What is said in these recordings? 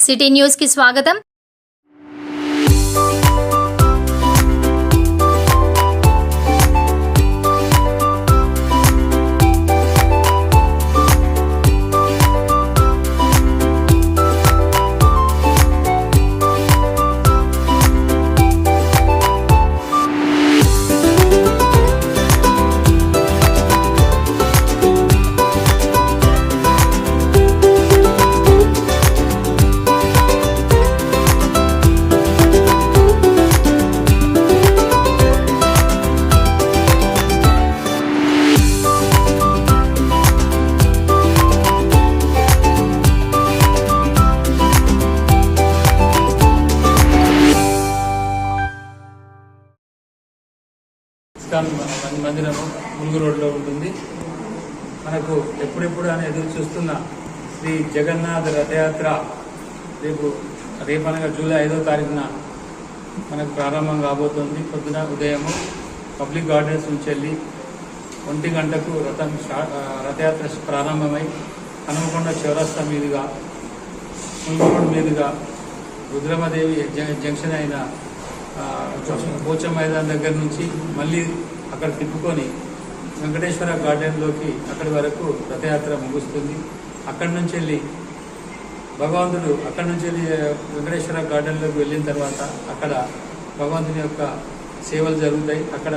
City news కి స్వాగతం। మందిరము ములుగు రోడ్లో ఉంటుంది। మనకు ఎప్పుడెప్పుడు అని ఎదురు చూస్తున్న శ్రీ జగన్నాథ రథయాత్ర రేపనగా జూలై 5వ తారీఖున మనకు ప్రారంభం కాబోతోంది। పొద్దున ఉదయము పబ్లిక్ గార్డెన్స్ నుంచి వెళ్ళి 1 గంటకు రథయాత్ర ప్రారంభమై హనుమకొండ చౌరస్తా మీదుగా ములుగు రోడ్ మీదుగా రుద్రమదేవి జంక్షన్ అయిన పోచం మైదాన్ దగ్గర నుంచి మళ్ళీ అక్కడ తిప్పుకొని వెంకటేశ్వర గార్డెన్లోకి అక్కడి వరకు రథయాత్ర ముగుస్తుంది। అక్కడి నుంచి వెళ్ళి భగవంతుడు వెంకటేశ్వర గార్డెన్లోకి వెళ్ళిన తర్వాత అక్కడ భగవంతుని యొక్క సేవలు జరుగుతాయి। అక్కడ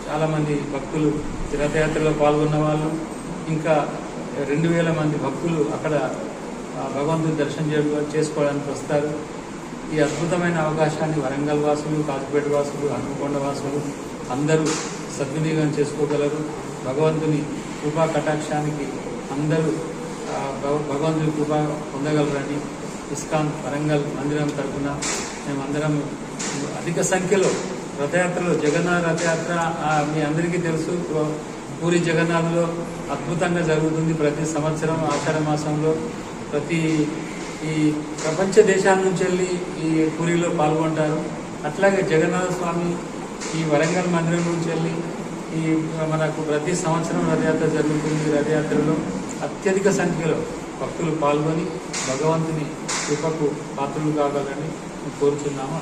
చాలామంది భక్తులు రథయాత్రలో పాల్గొన్న వాళ్ళు ఇంకా 2000 మంది భక్తులు అక్కడ భగవంతుని దర్శనం చేసుకోవడానికి వస్తారు। ఈ అద్భుతమైన అవకాశాన్ని వరంగల్ వాసులు, కాజుపేట వాసులు, హనుమకొండ వాసులు అందరూ సద్వినియోగం చేసుకోగలరు। భగవంతుని కృపా కటాక్షానికి అందరూ భగవంతుని కృప పొందగలరని ఇస్కాన్ వరంగల్ మందిరం తరఫున మేమందరం అధిక సంఖ్యలో రథయాత్రలో జగన్నాథ రథయాత్ర మీ అందరికీ తెలుసు, పూరి జగన్నాథ్లో అద్భుతంగా జరుగుతుంది। ప్రతి సంవత్సరం ఆషాఢ మాసంలో ఈ ప్రపంచ దేశాల నుంచి వెళ్ళి ఈ పూరిలో పాల్గొంటారు। అట్లాగే జగన్నాథ స్వామి ఈ వరంగల్ మందిరం నుంచి వెళ్ళి మనకు ప్రతి సంవత్సరం రథయాత్ర జరుగుతుంది। రథయాత్రలో అత్యధిక సంఖ్యలో భక్తులు పాల్గొని భగవంతుని కృపకు పాత్రలు కావాలని కోరుచున్నాము।